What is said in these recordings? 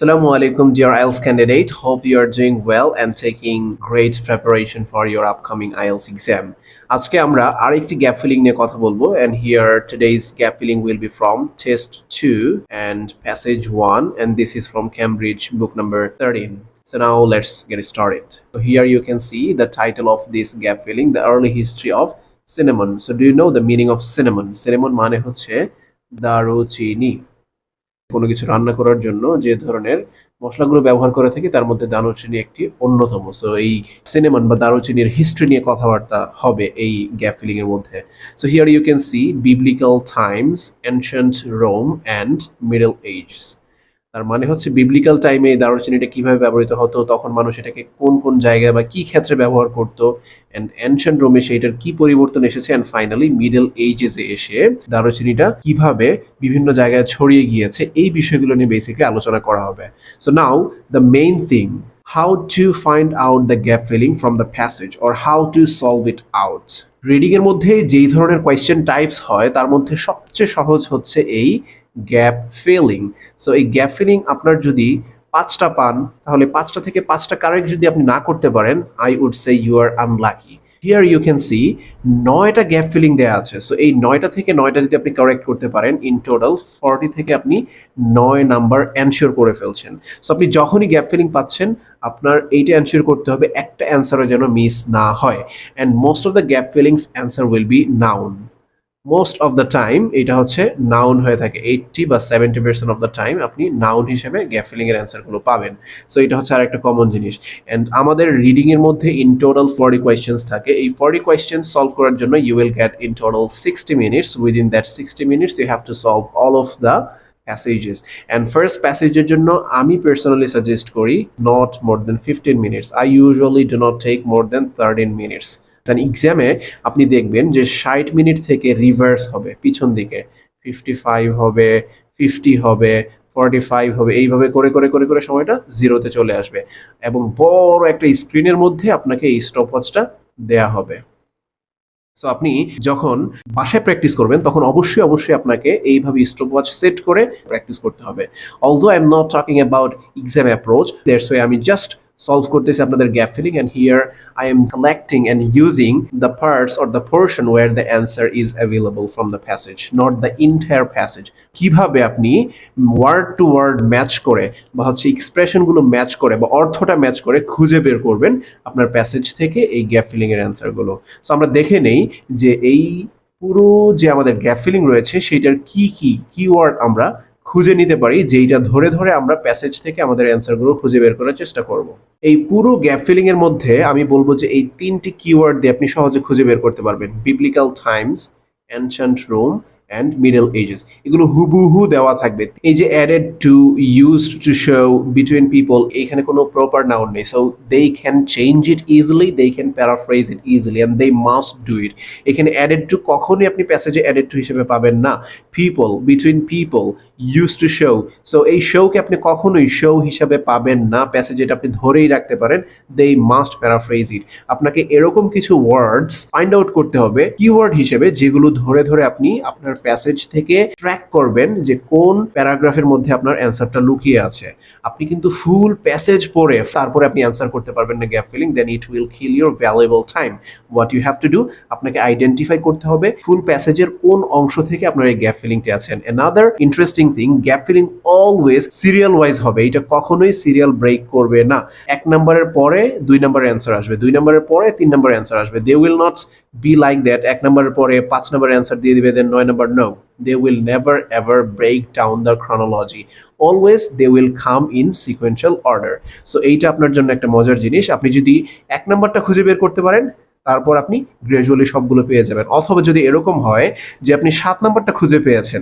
Assalamu alaikum, dear IELTS candidate. Hope you are doing well and taking great preparation for your upcoming IELTS exam. আজকে আমরা আরেকটি gap filling নিয়ে কথা বলবো and here today's gap filling will be from test 2 and passage 1 and this is from Cambridge book number 13. So now let's get started. So here you can see the title of this gap filling, the early history of cinnamon. So do you know the meaning of cinnamon? Cinnamon মানে হচ্ছে দারুচিনি। কোনো কিছু রান্না করার জন্য যে ধরনের মশলাগুলো ব্যবহার করে থাকি তার মধ্যে দারুচিনি একটি অন্যতম। সো এই সিনেমান বা দারুচিনির হিস্ট্রি নিয়ে কথাবার্তা হবে এই গ্যাপ ফিলিং এর মধ্যে। So here you can see biblical times, ancient Rome and middle ages. তার মানে হচ্ছে বিবলিক্যাল টাইমে এই দারুচিনিটা কিভাবে ব্যবহৃত হতো, তখন মানুষ এটাকে কোন কোন জায়গায় বা কি ক্ষেত্রে ব্যবহার করতো, অ্যান্ড এনশিয়েন্ট রোমে সেটার কি পরিবর্তন এসেছে, অ্যান্ড ফাইনালি মিডল এজেসে এসে দারুচিনিটা কিভাবে বিভিন্ন জায়গায় ছড়িয়ে গিয়েছে, এই বিষয়গুলো নিয়ে বেসিক্যালি আলোচনা করা হবে। So now the main thing, how to find out the gap filling from the passage or how to solve it out. Reading এর মধ্যে যেই ধরনের কোয়েশ্চেন টাইপস হয় তার মধ্যে সবচেয়ে সহজ হচ্ছে এই গ্যাপ ফিলিং। সো এই গ্যাপ ফিলিং আপনার যদি 5টা পান তাহলে 5টা থেকে 5টা কারেক্ট যদি আপনি না করতে পারেন, I would say you are unlucky. Here you can see 9টা গ্যাপ ফিলিং দেওয়া আছে। সো এই 9টা থেকে 9টা যদি আপনি কারেক্ট করতে পারেন, ইন টোটাল 40 থেকে আপনি 9 নাম্বার এনশিওর করে ফেলছেন। সো আপনি যখনই গ্যাপ ফিলিং পাচ্ছেন আপনার এইটা এনশিওর করতে হবে একটা অ্যান্সারও যেন মিস না হয়, and most of the gap feelings answer will be noun. Most of the time এটা হচ্ছে নাউন হয়ে থাকে। 80 বা 70% অফ দ্য টাইম আপনি নাউন হিসেবে গ্যাপ ফিলিং এর অ্যান্সারগুলো পাবেন। সো এটা হচ্ছে আর একটা কমন জিনিস। অ্যান্ড আমাদের রিডিং এর মধ্যে ইন টোটাল 40 কোয়েশ্চেন্স থাকে। এই 40 কোয়েশ্চেন্স সলভ করার জন্য you will get in total 60 minutes. Within that 60 minutes you have to solve all of the passages. And first passage এর জন্য আমি personally suggest করি not more than 15 minutes. I usually do not take more than 13 minutes. এক্সামে আপনি দেখবেন যে 60 minute থেকে reverse হবে, পিছন দিকে 55 হবে, 50 হবে, 45 হবে, এইভাবে করে করে করে করে সময়টা জিরোতে চলে আসবে এবং বড় একটা স্ক্রিনের মধ্যে আপনাকে এই স্টপওয়াচটা দেয়া হবে। সো আপনি যখন বাসায় প্র্যাকটিস করবেন তখন অবশ্যই অবশ্যই আপনাকে এইভাবে স্টপওয়াচ সেট করে প্র্যাকটিস করতে হবে। Although I am not talking about exam approach, that's why আমি জাস্ট সলভ করতেছি আপনাদের gap filling, and here I am collecting and using the parts or the portion where the answer is available from the passage, not the entire passage. কিভাবে আপনি word two word match করে বা হচ্ছে এক্সপ্রেশনগুলো match করে বা অর্থটা match করে খুঁজে বের করবেন আপনার প্যাসেজ থেকে এই গ্যাপ ফিলিং এর অ্যান্সারগুলো। সো আমরা দেখে নেই যে এই পুরো যে আমাদের গ্যাপ ফিলিং রয়েছে সেটার কি কি কিওয়ার্ড আমরা খুঁজে নিতে পারি, যেইটা ধরে ধরে আমরা প্যাসেজ থেকে আমাদের অ্যান্সারগুলো খুঁজে বের করার চেষ্টা করব। এই পুরো গ্যাপ ফিলিং এর মধ্যে আমি বলবো যে এই 3টি কিওয়ার্ড দিয়ে আপনি সহজে খুঁজে বের করতে পারবেন, biblical times, ancient Rome and middle ages. এগুলো হুবহু দেওয়া থাকবে। এই যে added to, used to show, between people, এখানে কোনো প্রপার নাউন নেই। So they can change it easily, they can paraphrase it easily and they must do it. এখানে অ্যাডেড টু কখনোই আপনি প্যাসেজে অ্যাডেড টু হিসেবে পাবেন না। People, between people, use to show, so এই শোকে আপনি কখনোই শো হিসাবে পাবেন না প্যাসেজে, এটা আপনি ধরেই রাখতে পারেন। দে মাস্ট প্যারাফ্রেজ ইট। আপনাকে এরকম কিছু ওয়ার্ডস ফাইন্ড আউট করতে হবে কিওয়ার্ড হিসেবে, যেগুলো ধরে ধরে আপনি আপনার প্যাসেজ থেকে ট্র্যাক করবেন যে কোন প্যারাগ্রাফের মধ্যে আপনার অ্যান্সারটা লুকিয়ে আছে। আপনি কিন্তু ফুল প্যাসেজ পড়ে তারপরে আপনি অ্যান্সার করতে পারবেন না gap filling, then it will kill your valuable time. What you have to do, আপনাকে আইডেন্টিফাই করতে হবে ফুল প্যাসেজের কোন অংশ থেকে আপনার এই গ্যাপ ফিলিংটি আছেন। Another interesting thing, gap filling always serial wise হবে, এটা কখনোই সিরিয়াল ব্রেক করবে না। 1 নম্বরের পরে 2 নম্বরের অ্যান্সার আসবে, 2 নম্বরের পরে 3 নম্বরের অ্যান্সার আসবে। They will not be like that, 1 নম্বরের পরে 5 নম্বরের অ্যান্সার দিয়ে দিবে দেন 9 নম্বর। No, they will never ever break down the chronology. Always they will come in sequential order. So এইটা আপনার জন্য একটা মজার জিনিস। আপনি যদি 1 নাম্বারটা খুঁজে বের করতে পারেন তারপর আপনি গ্রাজুয়ালি সবগুলো পেয়ে যাবেন। অথবা যদি এরকম হয় যে আপনি 7 নাম্বারটা খুঁজে পেয়েছেন,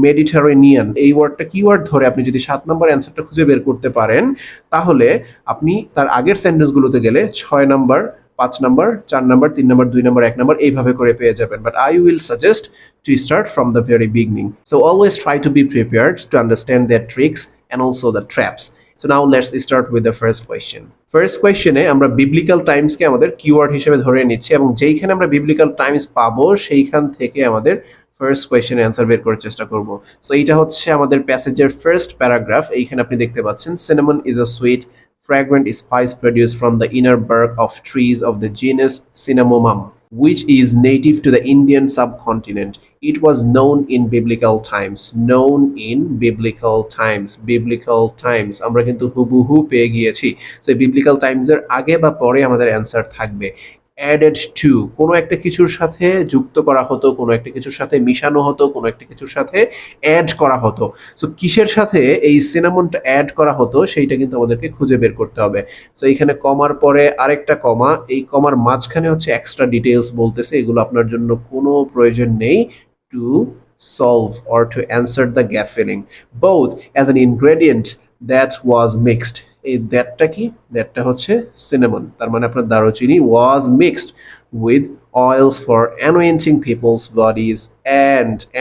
মেডিটেরেনিয়ান এই ওয়ার্ডটা কিওয়ার্ড ধরে আপনি যদি 7 নাম্বার অ্যান্সারটা খুঁজে বের করতে পারেন, তাহলে আপনি তার আগের সেন্টেন্সগুলোতে গেলে 6 number, 5 number, 4 number, 3 number, 2 number, 1 number এইভাবে করে পেয়ে যাবেন। But I will suggest to start from the very beginning. So always try to be prepared to understand their tricks and also the traps. So now let's start with the first question. First question এ আমরা biblical times কে আমাদের keyword হিসেবে ধরে নিচ্ছি এবং যেইখানে আমরা biblical times পাবো সেইখান থেকে আমাদের ফার্স্ট কোয়েশ্চেনের অ্যান্সার বের করার চেষ্টা করব। সো এটা হচ্ছে আমাদের প্যাসেজের ফার্স্ট প্যারাগ্রাফ। এইখানে আপনি দেখতে পাচ্ছেন cinnamon is a sweet fragrant spice produced from the inner bark of trees of the genus Cinnamomum, which is native to the Indian subcontinent. It was known in biblical times. Known in biblical times. Biblical times. আমরা কিন্তু হুবহু পেয়ে গিয়েছি। So biblical Times এর আগে বা পরে আমাদের অ্যান্সার থাকবে। অ্যাডেড টু, কোনো একটা কিছুর সাথে যুক্ত করা হতো, কোনো একটা কিছুর সাথে মিশানো হতো, কোনো একটা কিছুর সাথে অ্যাড করা হতো। সো কিসের সাথে এই সিনামনটা অ্যাড করা হতো সেইটা কিন্তু আমাদেরকে খুঁজে বের করতে হবে। সো এইখানে কমার পরে আরেকটা কমা, এই কমার মাঝখানে হচ্ছে এক্সট্রা ডিটেইলস বলতেছে, এগুলো আপনার জন্য কোনো প্রয়োজন নেই two solve or to answer the gap filling. Both as an ingredient that was mixed. এই দ্যাটটা কি? দ্যাটটা হচ্ছে সিনামন, তার মানে আপনার দারুচিনি was mixed with oils for anointing people's bodies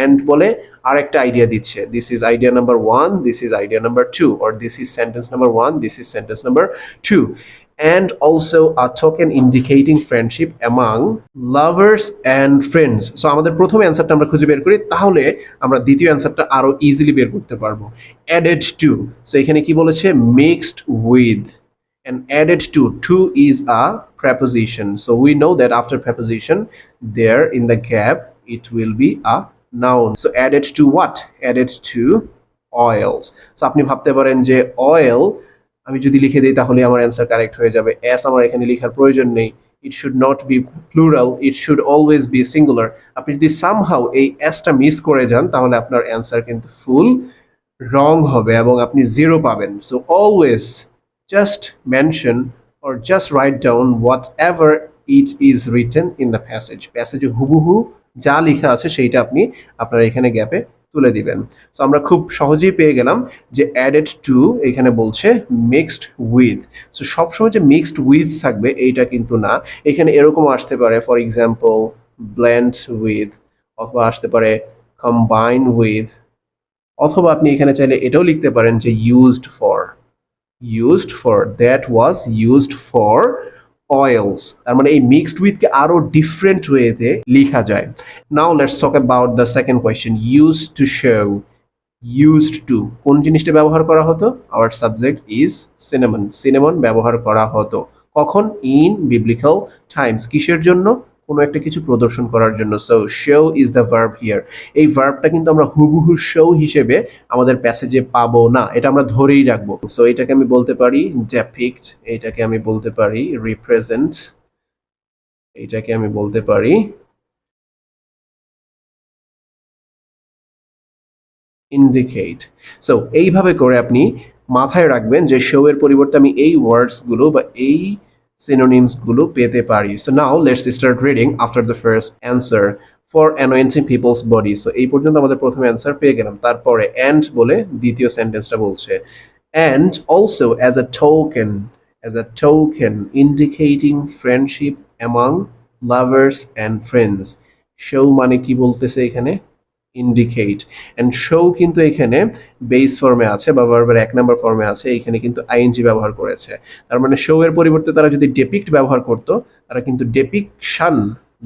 and বলে আরেকটা আইডিয়া দিচ্ছে, this is idea number 1, this is idea number 2, or this is sentence number 1, this is sentence number 2, and also a token indicating friendship among lovers and friends. So আমাদের প্রথম অ্যান্সারটা আমরা খুঁজে বের করি, তাহলে আমরা দ্বিতীয় অ্যান্সারটা আরো ইজিলি বের করতে পারবো। added to, সো এখানে কি বলেছে? mixed with, and added to is a preposition, so we know that after preposition there in the gap it will be a noun. So added to what? Added to oils. So আপনি ভাবতে পারেন যে oil আমি যদি লিখে দিই তাহলে আমার অ্যান্সার কারেক্ট হয়ে যাবে। এস আমার এখানে লেখার প্রয়োজন নেই, it should not be plural, it should always be singular. আপনি যদি সামহাউ এই এসটা মিস করে যান তাহলে আপনার অ্যান্সার কিন্তু ফুল রং হবে এবং আপনি জিরো পাবেন। So always just mention or just write down whatever it is written in the passage. প্যাসেজে হুবহু যা লেখা আছে সেইটা আপনি আপনার এখানে গ্যাপে তুলে দিবেন। সো আমরা খুব সহজেই পেয়ে গেলাম যে অ্যাডেড টু এখানে বলছে মিক্সড উইথ। সো সবসময় যে মিক্সড উইথ থাকবে এইটা কিন্তু না, এখানে এরকম আসতে পারে ফর এক্সাম্পল ব্লেন্ড উইথ, অথবা আসতে পারে কম্বাইন উইথ, অথবা আপনি এখানে চাইলে এটাও লিখতে পারেন যে used for, used for, that was used for oils। তার মানে এই মিক্সড উইথ কে আরো ডিফারেন্ট ওয়েতে লেখা যায়। Now let's talk about the second question, used to show। used to কোন জিনিসটা ব্যবহার করা হতো? Our subject is cinnamon, cinnamon ব্যবহার করা হতো কখন? In biblical times. কিসের জন্য? কোনো একটা কিছু প্রদর্শন করার জন্য। So show is the verb here. এই ভার্বটা কিন্তু আমরা হুবহু শো হিসেবে আমাদের প্যাসেজে পাবো না, এটা আমরা ধরেই রাখবো। সো এটাকে আমি বলতে পারি ডেপিক্ট, এটাকে আমি বলতে পারি রিপ্রেজেন্ট, এটাকে আমি বলতে পারি ইন্ডিকেট। সো এইভাবে করে আপনি মাথায় রাখবেন যে শো এর পরিবর্তে আমি এই ওয়ার্ডস গুলো বা এই সিনোনিমস গুলো পেতে পারি। So now let's start reading after the first answer for anointing people's body. So এই পর্যন্ত আমাদের প্রথম অ্যান্সার পেয়ে গেলাম, তারপরে অ্যান্ড বলে দ্বিতীয় সেন্টেন্সটা বলছে and also as a token indicating friendship among lovers and friends. Show মানে কি বলতেছে এখানে? ইন্ডিকেট। অ্যান্ড শো কিন্তু এখানে বেস ফর্মে আছে বা ভার্বের 1 নম্বর ফর্মে আছে, এখানে কিন্তু আইএনজি ব্যবহার করেছে। তার মানে শো এর পরিবর্তে তারা যদি ডেপিক্ট ব্যবহার করত, তারা কিন্তু ডেপিকশন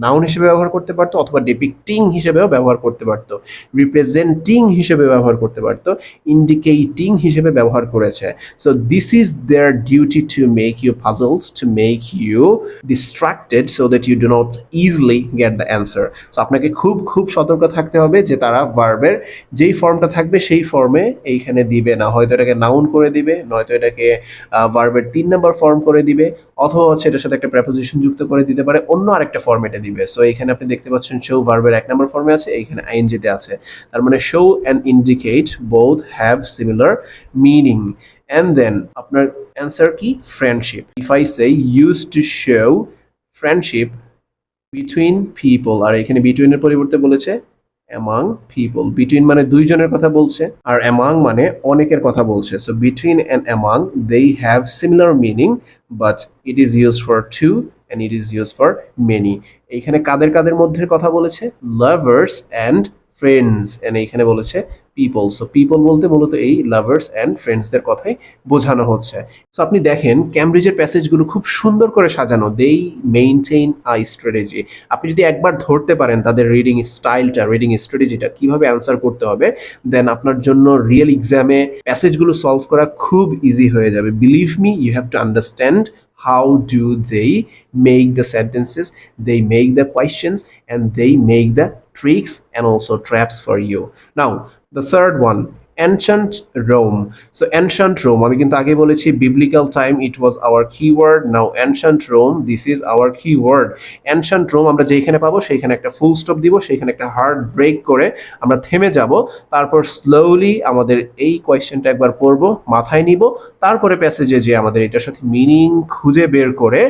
নাউন হিসেবে ব্যবহার করতে পারতো, অথবা ডেপিক্টিং হিসেবেও ব্যবহার করতে পারতো, রিপ্রেজেন্টিং হিসেবে ব্যবহার করতে পারতো, ইন্ডিকেটিং হিসেবে ব্যবহার করেছে। So this is their duty to make you puzzled, to make you distracted so that you do not easily get the answer. সো আপনাকে খুব খুব সতর্ক থাকতে হবে যে তারা ভার্বের যেই ফর্মটা থাকবে সেই ফর্মে এইখানে দিবে না, হয়তো এটাকে নাউন করে দিবে, নয়তো এটাকে ভার্বের 3 নম্বর ফর্ম করে দিবে, অথবা হচ্ছে এটার সাথে একটা প্রেপোজিশন যুক্ত করে দিতে পারে, অন্য আরেকটা ফর্মেটে দিবে। সো এখানে আপনি দেখতে পাচ্ছেন শো ভার্বের 1 নম্বর ফর্মে আছে, এইখানে আইএনজি তে আছে। তার মানে show and indicate both have similar meaning. And then আপনার অ্যান্সার কি? Friendship. If I say use to show friendship between people, আর এখানে বিটুইন এর পরিবর্তে বলেছে অ্যামাং পিপল। বিটুইন মানে দুইজনের কথা বলছে, আর অ্যামাং মানে অনেকের কথা বলছে। So between and among they have similar meaning, but it is used for two and it is used for many. এইখানে কাদের কাদের মধ্যে কথা বলেছে? লাভার্স অ্যান্ড ফ্রেন্ডস, এন্ড এখানে বলেছে পিপল। সো পিপল বলতে মূলত এই লাভার্স অ্যান্ড ফ্রেন্ডসদের কথাই বোঝানো হচ্ছে। সো আপনি দেখেন ক্যামব্রিজের প্যাসেজগুলো খুব সুন্দর করে সাজানো, দেই মেইনটেইন আই স্ট্র্যাটেজি। আপনি যদি একবার ধরতে পারেন তাদের রিডিং স্টাইলটা, রিডিং স্ট্র্যাটেজিটা কিভাবে অ্যান্সার করতে হবে, দেন আপনার জন্য রিয়েল এক্সামে প্যাসেজগুলো সলভ করা খুব ইজি হয়ে যাবে। Believe me, you have to understand how do they make the sentences, they make the questions, and they make the tricks and also traps for you. Now the third one, ancient Rome. So ancient Rome, আমি কিন্তু আগে বলেছি biblical time it was our keyword. Now ancient Rome, this is our keyword. ancient Rome আমরা যেখানে পাবো সেইখানে একটা full stop দিব, সেইখানে একটা হার্ড ব্রেক করে আমরা থেমে যাব, তারপর স্লোলি আমাদের এই কোয়েশ্চেনটা একবার পড়বো, মাথায় নিব, তারপরে প্যাসেজে যে আমাদের এটার সাথে মিনিং খুঁজে বের করে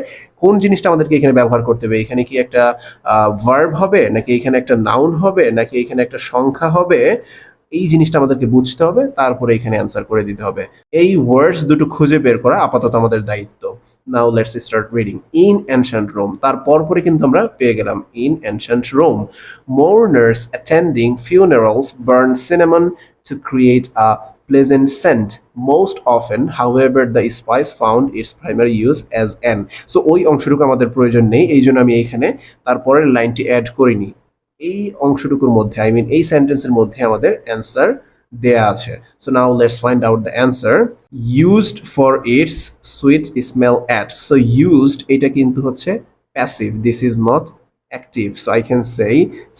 কোন জিনিসটা আমাদেরকে এখানে ব্যবহার করতে হবে, এখানে কি একটা ভার্ব হবে, নাকি এখানে একটা নাউন হবে, নাকি এখানে একটা সংখ্যা হবে, এই জিনিসটা আমাদেরকে বুঝতে হবে, তারপরে এখানে অ্যান্সার করে দিতে হবে। এই ওয়ার্ডস দুটো খুঁজে বের করা আপাতত আমাদের দায়িত্ব। Now let's start reading. In ancient Rome, তারপর পরে কিন্তু আমরা পেয়ে গেলাম in ancient Rome, mourners attending funerals burn cinnamon to create a pleasant scent. Most often, however, the spice found its primary use as an. So ওই অংশটুকু আমাদের প্রয়োজন নেই, এই জন্য আমি এখানে তারপরের লাইনটি অ্যাড করিনি। এই অংশটুকুর মধ্যে, আই মিন এই সেন্টেন্সের মধ্যে আমাদের অ্যান্সার দেয়া আছে। So now let's find out the answer. Used for its sweet smell at. So used এটা কিন্তু হচ্ছে passive, this is not active. So I can say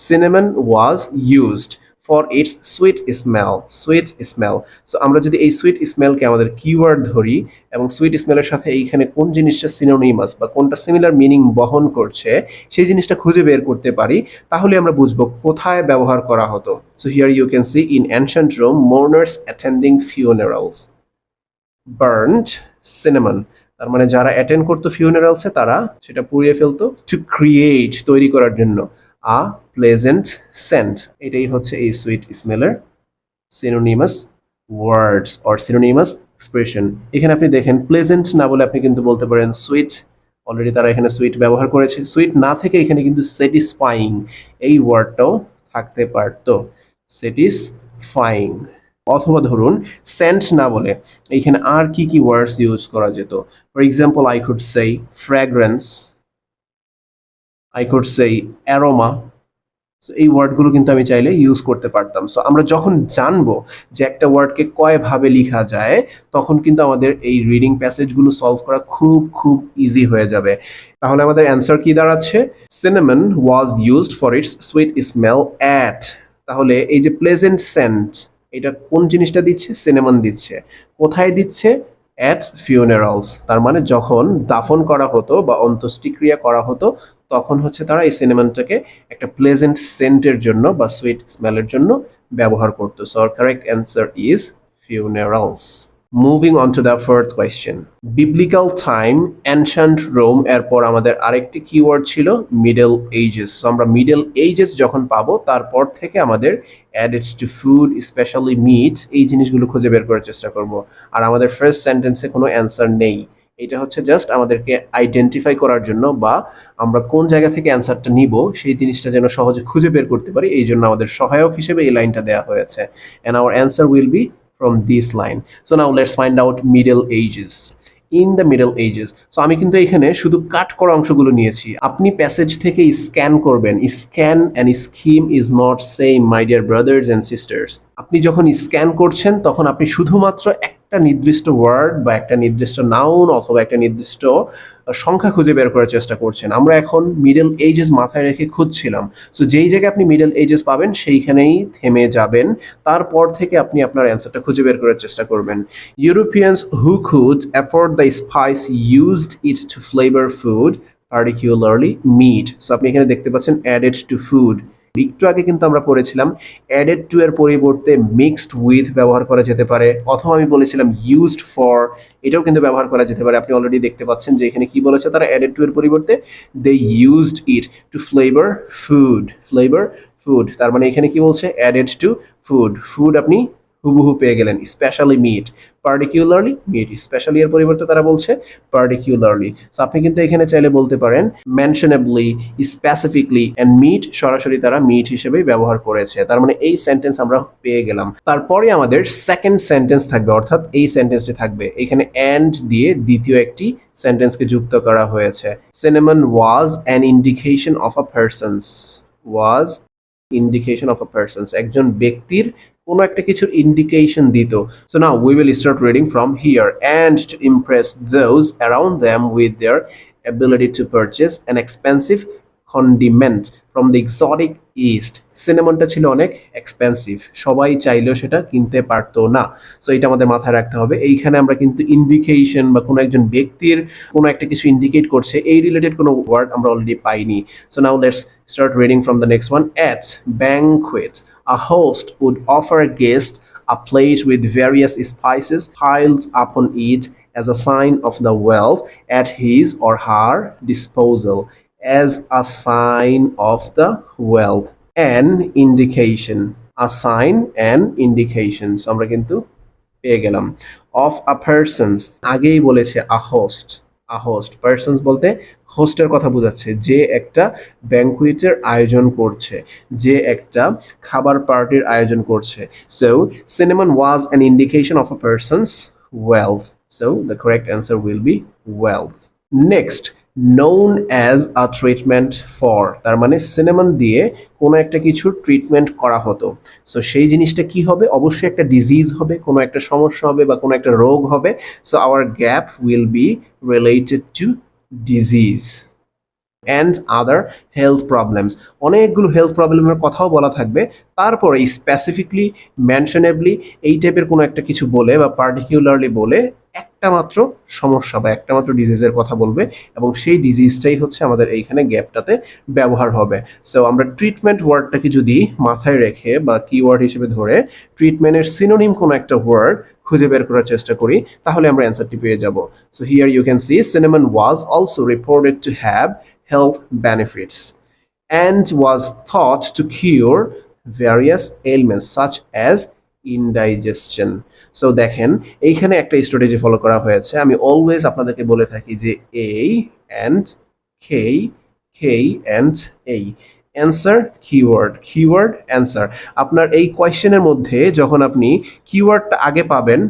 cinnamon was used for its sweet smell, sweet smell. So আমরা যদি এই sweet স্মেলকে আমাদের keyword ধরি এবং sweet স্মেলের সাথে এইখানে কোন জিনিসটা সিনোনিমাস বা কোনটা সিমিলার মিনিং বহন করছে সেই জিনিসটা খুঁজে বের করতে পারি, তাহলে আমরা বুঝবো কোথায় ব্যবহার করা হতো। So here you can see in ancient Rome mourners attending funerals burned cinnamon, তার মানে যারা অ্যাটেন্ড করতো ফিউনারালসে তারা সেটা পুড়িয়ে ফেলতো, টু ক্রিয়েট তৈরি করার জন্য, আ প্লেজেন্ট সেন্ট, এটাই হচ্ছে এই সুইট স্মেলের synonymous words or synonymous expression. এখানে আপনি দেখেন প্লেজেন্ট না বলে আপনি কিন্তু বলতে পারেন সুইট, অলরেডি তারা এখানে সুইট ব্যবহার করেছে। সুইট না থেকে এখানে কিন্তু স্যাটিসফাইং এই ওয়ার্ডটাও থাকতে পারতো, স্যাটিসফাইং। অথবা ধরুন সেন্ট না বলে এইখানে আর কি কি ওয়ার্ডস ইউজ করা যেত। For example I could say fragrance, I could say aroma. So এই ওয়ার্ডগুলো কিন্তু আমি চাইলে ইউজ করতে পারতাম। সো আমরা যখন জানবো যে একটা ওয়ার্ডকে কয়ভাবে লেখা যায়, তখন কিন্তু আমাদের এই রিডিং প্যাসেজগুলো সলভ করা খুব খুব ইজি হয়ে যাবে। তাহলে আমাদের অ্যান্সার কি দাঁড়াচ্ছে? Cinnamon was used for its sweet smell at. তাহলে এই যে প্লেজেন্ট সেন্ট, এটা কোন জিনিসটা দিচ্ছে? সিনেমন দিচ্ছে। কোথায় দিচ্ছে? অ্যাট ফিউনারালস। তার মানে যখন দাফন করা হতো বা অন্ত্যেষ্টিক্রিয়া করা হতো, তখন হচ্ছে তারা এই সিনেমানটাকে একটা প্লেজেন্ট সেন্টের জন্য বা সুইট স্মেলের জন্য ব্যবহার করতো। So our correct answer is funerals. Moving on to the fourth question. Biblical time, ancient Rome, এরপর আমাদের আরেকটি কিওয়ার্ড ছিল মিডল এজেস। সো আমরা মিডল এজেস যখন পাবো তারপর থেকে আমাদের added to food, especially meat, এই জিনিসগুলো খুঁজে বের করার চেষ্টা করব। আর আমাদের ফার্স্ট সেন্টেন্সে কোনো অ্যান্সার নেই, এটা হচ্ছে জাস্ট আমাদেরকে আইডেন্টিফাই করার জন্য বা আমরা কোন জায়গা থেকে অ্যান্সারটা নিব সেই জিনিসটা যেন সহজে খুঁজে বের করতে পারি, এই জন্য আমাদের সহায়ক হিসেবে এই লাইনটা দেওয়া হয়েছে। and our answer will be from this line. So now let's find out middle ages. In the middle ages, so আমি কিন্তু এখানে শুধু কাট করা অংশগুলো নিয়েছি, আপনি প্যাসেজ থেকে স্ক্যান করবেন। Scan and scheme is not same my dear brothers and sisters. আপনি যখন স্ক্যান করছেন তখন আপনি শুধুমাত্র একটা নির্দিষ্ট ওয়ার্ড বা একটা নির্দিষ্ট নাউন অথবা একটা নির্দিষ্ট সংখ্যা খুঁজে বের করার চেষ্টা করছেন। আমরা এখন মিডল এজেস মাথায় রেখে খুঁজছিলাম। সো যেই জায়গায় আপনি মিডল এজেস পাবেন সেইখানেই থেমে যাবেন, তারপর থেকে আপনি আপনার অ্যান্সারটা খুঁজে বের করার চেষ্টা করবেন। Europeans who could afford the spice used it to flavour food, particularly meat. So আপনি এখানে দেখতে পাচ্ছেন অ্যাডেড টু ফুড। একটু আগে কিন্তু আমরা পড়েছিলাম অ্যাডেড টু এর পরিবর্তে মিক্সড উইথ ব্যবহার করা যেতে পারে, অথবা আমি বলেছিলাম ইউজড ফর, এটাও কিন্তু ব্যবহার করা যেতে পারে। আপনি অলরেডি দেখতে পাচ্ছেন যে এখানে কি বলেছে তারা, অ্যাডেড টু এর পরিবর্তে they used it to flavour food, flavour food. তার মানে এখানে কি বলছে? অ্যাডেড টু ফুড, ফুড আপনি হুবহু পেয়ে গেলেন, specially meat, particularly meat, specially এর পরিবর্তে তারা বলছে পার্টিকুলারলি। সো আপনি কিন্তু এখানে চাইলে বলতে পারেন মেনশনেবলি, স্পেসিফিকলি, এন্ড মিট সরাসরি তারা মিট হিসেবেই ব্যবহার করেছে। তার মানে এই সেন্টেন্স আমরা পেয়ে গেলাম। তারপরে আমাদের সেকেন্ড সেন্টেন্স থাকবে, অর্থাৎ এই সেন্টেন্সটি থাকবে এখানে অ্যান্ড দিয়ে দ্বিতীয় একটি সেন্টেন্সকে যুক্ত করা হয়েছে। Cinnamon was an indication of a persons, was indication of a persons, একজন ব্যক্তির কোনো একটা কিছুর ইন্ডিকেশন দিত। So now we will start reading from here. And two Impress those around them with their ability to purchase an expensive condiment from the exotic east. সিনেমনটা ছিল অনেক expensive, সবাই চাইলেও সেটা কিনতে পারতো না। সো এটা আমাদের মাথায় রাখতে হবে। এইখানে আমরা কিন্তু ইন্ডিকেশন বা কোনো একজন ব্যক্তির কোনো একটা কিছু ইন্ডিকেট করছে এই রিলেটেড কোনো ওয়ার্ড আমরা অলরেডি পাইনি। So now let's start reading from the next one. At banquet, a host would offer a guest a plate with various spices piled upon it as a sign of the wealth at his or her disposal. As a sign of the wealth. An indication. A sign, an indication. So আমরা কিন্তু পেয়ে গেলাম। Of a persons, আগেই বলেছে আ host, আ host, persons বলতে হোস্টের কথা বোঝাচ্ছে, যে একটা ব্যাংকুয়েটের আয়োজন করছে, যে একটা খাবার পার্টির আয়োজন করছে। So cinnamon was an indication of a persons wealth. So the correct answer will be wealth. Next, known as a treatment for, তার মানে সিনেমন দিয়ে কোনো একটা কিছুর ট্রিটমেন্ট করা হতো। সো সেই জিনিসটা কি হবে? অবশ্যই একটা ডিজিজ হবে, কোনো একটা সমস্যা হবে বা কোনো একটা রোগ হবে। So hour gap will be related to disease and other health problems. অনেকগুলো হেলথ প্রবলেমের কথাও বলা থাকবে, তারপরে স্পেসিফিকলি, মেনশনেবলি এই টাইপের কোনো একটা কিছু বলে বা পার্টিকুলারলি বলে একটা মাত্র সমস্যা বা একটা মাত্র ডিজিজের কথা বলবে, এবং সেই ডিজিজটাই হচ্ছে আমাদের এইখানে গ্যাপটাতে ব্যবহার হবে। সো আমরা ট্রিটমেন্ট ওয়ার্ডটাকে যদি মাথায় রেখে বা কিওয়ার্ড হিসেবে ধরে ট্রিটমেন্টের সিনোনিম কোনো একটা ওয়ার্ড খুঁজে বের করার চেষ্টা করি, তাহলে আমরা অ্যান্সারটি পেয়ে যাব। So here you can see cinnamon was also reported to have health benefits and was thought to cure various ailments such as indigestion. So দেখেন এইখানে একটা স্ট্র্যাটেজি ফলো করা হয়েছে। আমি অলওয়েজ আপনাদেরকে বলে থাকি যে এই অ্যান্ড খেই, খেই অ্যান্ড এই, অ্যান্সার কিওয়ার্ড, কিওয়ার্ড অ্যান্সার। আপনার এই কোয়েশ্চেনের মধ্যে যখন আপনি কিওয়ার্ডটা আগে পাবেন,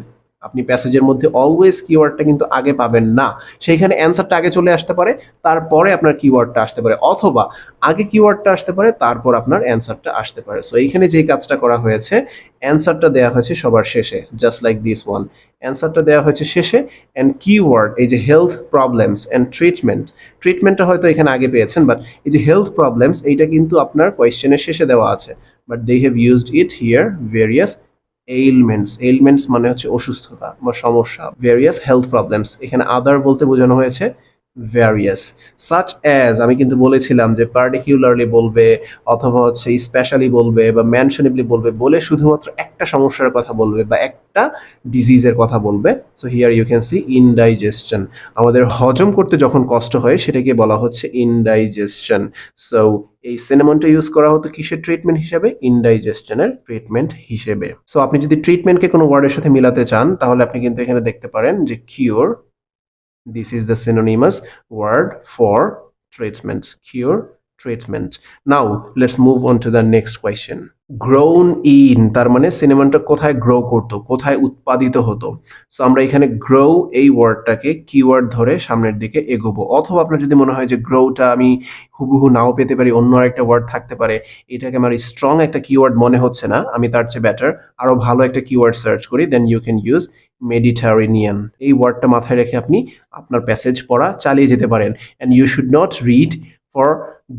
আপনি প্যাসেজের মধ্যে অলওয়েজ কিওয়ার্ডটা কিন্তু আগে পাবেন না, সেইখানে অ্যান্সারটা আগে চলে আসতে পারে, তারপরে আপনার কিওয়ার্ডটা আসতে পারে, অথবা আগে কিওয়ার্ডটা আসতে পারে তারপর আপনার অ্যান্সারটা আসতে পারে। সো এইখানে যেই কাজটা করা হয়েছে, অ্যান্সারটা দেওয়া হয়েছে সবার শেষে, জাস্ট লাইক দিস ওয়ান। অ্যান্সারটা দেওয়া হয়েছে শেষে, অ্যান্ড কিওয়ার্ড এই যে হেলথ প্রবলেমস অ্যান্ড ট্রিটমেন্ট, ট্রিটমেন্টটা হয়তো এখানে আগে পেয়েছেন, বাট এই যে হেলথ প্রবলেমস এইটা কিন্তু আপনার কোয়েশ্চেনের শেষে দেওয়া আছে, but they have used it here various ailments, ailments মানে হচ্ছে অসুস্থতা বা সমস্যা, various health problems, এখানে other বলতে বোঝানো হয়েছে various, such as, আমি কিন্তু বলেছিলাম যে particularly বলবে অথবা হচ্ছে স্পেশালি বলবে বা mentionably বলবে, বলে শুধুমাত্র একটা সমস্যার কথা বলবে বা একটা ডিজিজের কথা বলবে। So here you can see indigestion, আমাদের হজম করতে যখন কষ্ট হয় সেটাকে বলা হচ্ছে ইনডাইজেশন। সো এই সিনেমনটা ইউজ করা হতো কিসের ট্রিটমেন্ট হিসেবে? ইনডাইজেশনের ট্রিটমেন্ট হিসেবে। সো আপনি যদি ট্রিটমেন্টকে কোনো ওয়ার্ডের সাথে মিলাতে চান, তাহলে আপনি কিন্তু এখানে দেখতে পারেন যে cure, this is the synonymous word for treatment, cure, treatment. Now let's move on to the next question. Grown in, তার মানে সিনেমানটা কোথায় গ্রো করতো, কোথায় উৎপাদিত হতো। সো আমরা এখানে গ্রো এই ওয়ার্ডটাকে কিওয়ার্ড ধরে সামনের দিকে এগোবো, অথবা আপনার যদি মনে হয় যে গ্রোটা আমি হুবহু নাও পেতে পারি, অন্য আরেকটা ওয়ার্ড থাকতে পারে, এটাকে আমার স্ট্রং একটা কিওয়ার্ড মনে হচ্ছে না, আমি তার চেয়ে বেটার আরো ভালো একটা কিওয়ার্ড সার্চ করি, then you can use Mediterranean. এই ওয়ার্ডটা মাথায় রেখে আপনি আপনার প্যাসেজ পড়া চালিয়ে যেতে পারেন, and you should not read for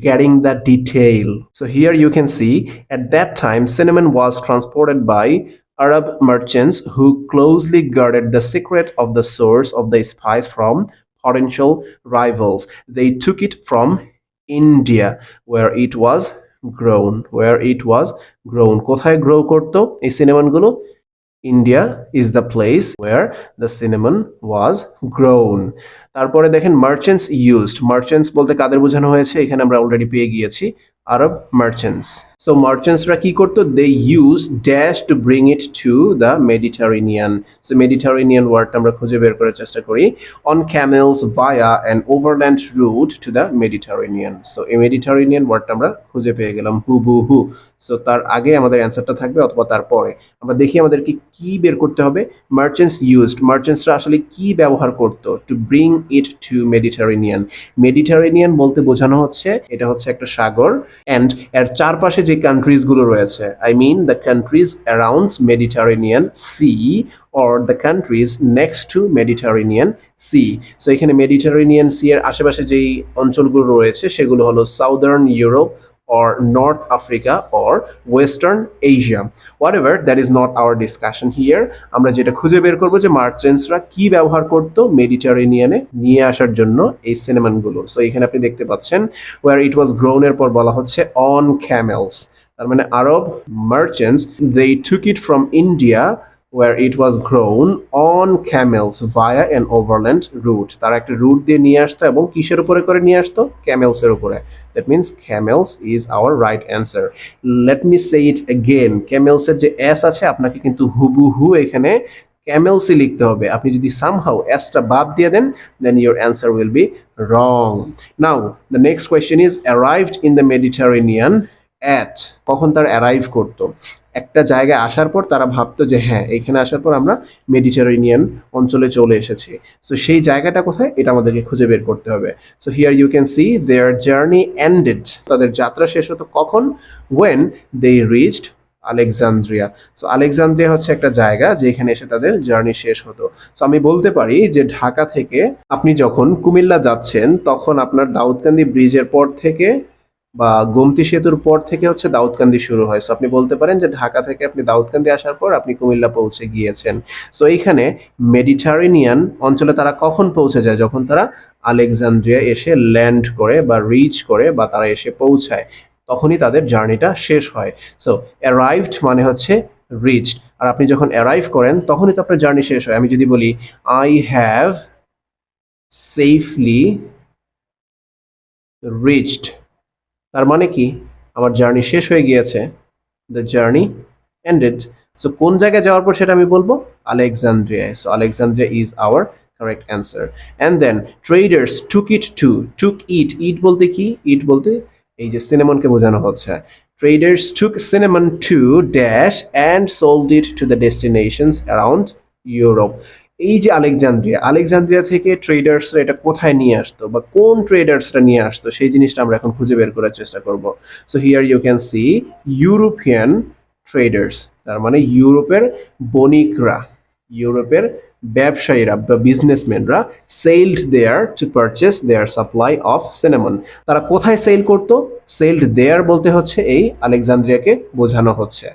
getting the detail. So here you can see, at that time cinnamon was transported by Arab merchants who closely guarded the secret of the source of the spice from potential rivals. They took it from India where it was grown, where it was grown, কোথায় grow করতো এই সিনেমানগুলো? India is the place where the cinnamon was grown. তারপরে দেখেন merchants used, merchants বলতে কাদের বোঝানো হয়েছে? এখানে আমরা অলরেডি পেয়ে গিয়েছি আরব মার্চেন্টস। সো মার্চেন্টসরা কি করতো, they use dash to bring it to the Mediterranean. So Mediterranean ওয়ার্ডটা আমরা খুঁজে বের করার চেষ্টা করি। On camels via an overland route to the Mediterranean. So এই মেডিটারেনিয়ান ওয়ার্ডটা আমরা খুঁজে পেয়ে গেলাম হুবহু। সো তার আগে আমাদের অ্যান্সারটা থাকবে অথবা তারপরে। আমরা দেখি আমাদেরকে কি বের করতে হবে। মার্চেন্টস ইউজড, মার্চেন্টসরা আসলে কি ব্যবহার করতো to bring it to Mediterranean. Mediterranean বলতে বোঝানো হচ্ছে এটা হচ্ছে একটা সাগর, অ্যান্ড এর চারপাশে যে কান্ট্রিজ গুলো রয়েছে, I mean the countries around Mediterranean sea or the countries next to Mediterranean sea. So এখানে মেডিটারেনিয়ান সি এর আশেপাশে যেই অঞ্চলগুলো রয়েছে সেগুলো হলো southern Europe or North Africa or Western Asia. Whatever, that is not our discussion here. আমরা যেটা খুঁজে বের করবো যে মার্চেন্টসরা কি ব্যবহার করতো মেডিটারেনিয়ানে নিয়ে আসার জন্য এই সিনেমানগুলো। সো এখানে আপনি দেখতে পাচ্ছেন where it was grown এর পর বলা হচ্ছে on camels, তার মানে আরব merchants they took it from India where it was grown on camels via an overland route. তারা একটা রুট দিয়ে নিয়ে আসতো এবং কিসের উপরে করে নিয়ে আসতো, ক্যামেলস এর উপরে। That means camels is our right answer. Let me say it again. Camels এর যে s আছে আপনাকে কিন্তু হুবহু এখানে ক্যামেলসই লিখতে হবে। আপনি যদি somehow s টা বাদ দিয়ে দেন then your answer will be wrong. Now the next question is arrived in the Mediterranean at, কখন তারা অ্যারাইভ করতো, একটা জায়গায় আসার পর তারা ভাবতো যে হ্যাঁ এখানে আসার পর আমরা মেডিটারেনিয়ান অঞ্চলে চলে এসেছি। সো সেই জায়গাটা কোথায় এটা আমাদেরকে খুঁজে বের করতে হবে। So here you can see their journey ended, তাদের যাত্রা শেষ হতো কখন, when they reached Alexandria. So Alexandria হচ্ছে একটা জায়গা যেখানে এসে তাদের জার্নি শেষ হতো। সো আমি বলতে পারি যে ঢাকা থেকে আপনি যখন কুমিল্লা যাচ্ছেন তখন আপনার দাউদকান্দি ব্রিজের পর থেকে বা গোমতী সেতুর পর থেকে হচ্ছে দাউদকান্দি শুরু হয়। সো আপনি বলতে পারেন যে ঢাকা থেকে আপনি দাউদকান্দি আসার পর আপনি কুমিল্লা পৌঁছে গিয়েছেন। সো এইখানে মেডিটারেনিয়ান অঞ্চলে তারা কখন পৌঁছে যায়, যখন তারা আলেকজান্দ্রিয়া এসে ল্যান্ড করে বা রিচ করে বা তারা এসে পৌঁছায়, তখনই তাদের জার্নিটা শেষ হয়। সো অ্যারাইভড মানে হচ্ছে রিচড, আর আপনি যখন অ্যারাইভ করেন তখনই তো আপনার জার্নি শেষ হয়। আমি যদি বলি আই হ্যাভ সেফলি রিচড, তার মানে কি আমার জার্নি শেষ হয়ে গিয়েছে, দ্য জার্নি এন্ডেড। সো কোন জায়গায় যাওয়ার পর সেটা আমি বলবো আলেকজান্দ্রিয়ায়। So Alexandria is our correct answer. And then traders took it to, took it, it বলতে কি, ইট বলতে এই যে সিনেমনকে বোঝানো হচ্ছে। Traders took cinnamon to dash and sold it to the destinations around Europe. এই যে আলেকজান্দ্রিয়া, আলেকজান্দ্রিয়া থেকে ট্রেডার্সরা এটা কোথায় নিয়ে আসতো বা কোন ট্রেডার্সরা নিয়ে আসতো সেই জিনিসটা আমরা এখন খুঁজে বের করার চেষ্টা করব। So here you can see European traders, তার মানে ইউরোপের বণিকরা, ইউরোপের ব্যবসায়ীরা বা বিজনেসম্যানরা sailed their to purchase their supply of cinnamon. তারা কোথায় সেল করতো, সেলড দেয়ার বলতে হচ্ছে এই আলেকজান্দ্রিয়াকে বোঝানো হচ্ছে।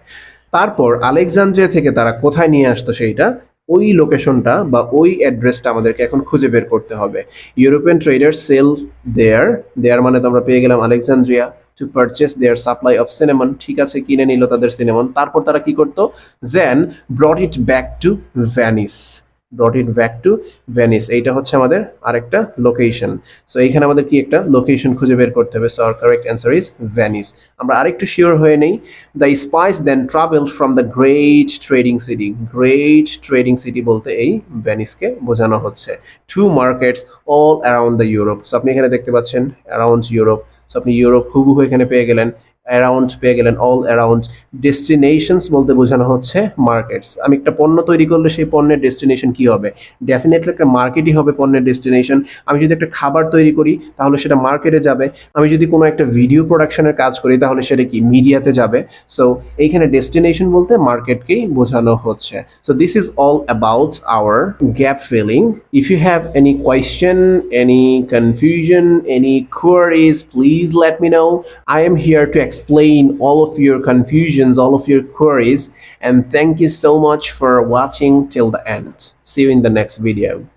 তারপর আলেকজান্দ্রিয়া থেকে তারা কোথায় নিয়ে আসতো সেইটা, ওই লোকেশনটা বা ওই অ্যাড্রেসটা আমাদেরকে এখন খুঁজে বের করতে হবে। European traders sell their, their মানে তো আমরা পেয়ে গেলাম Alexandria, to purchase their supply of cinnamon, ঠিক আছে কিনে নিল তাদের সিনেমন। তারপর তারা কি করতো, then brought it back to Venice, brought it back to Venice, এইটা হচ্ছে আমাদের আরেকটা লোকেশন। সো এইখানে আমাদের কি একটা লোকেশন খুঁজে বের করতে হবে। So our correct answer is Venice. আমরা আরেকটু শিওর হয়ে নেই। The spice then travelled from the great trading city, great trading city বলতে এই ভ্যানিসকে বোঝানো হচ্ছে। To markets all around the Europe. So আপনি এখানে দেখতে পাচ্ছেন অ্যারাউন্ড ইউরোপ। সো আপনি ইউরোপ হুবহু এখানে পেয়ে গেলেন, অ্যারাউন্ড পেয়ে গেলেন, অল অ্যারাউন্ড। ডেস্টিনেশনস বলতে বোঝানো হচ্ছে মার্কেটস। আমি একটা পণ্য তৈরি করলে সেই পণ্যের ডেস্টিনেশন কি হবে, ডেফিনেটলি একটা মার্কেটই হবে পণ্যের ডেস্টিনেশন। আমি যদি একটা খাবার তৈরি করি তাহলে সেটা মার্কেটে যাবে। আমি যদি কোনো একটা ভিডিও প্রোডাকশনের কাজ করি তাহলে সেটা কি মিডিয়াতে যাবে। সো এইখানে ডেস্টিনেশন বলতে মার্কেটকেই বোঝানো হচ্ছে। So this is all about our gap filling. If you have any question, any confusion, any queries, please let me know. I am here to explain all of your confusions, all of your queries, and thank you so much for watching till the end. See you in the next video.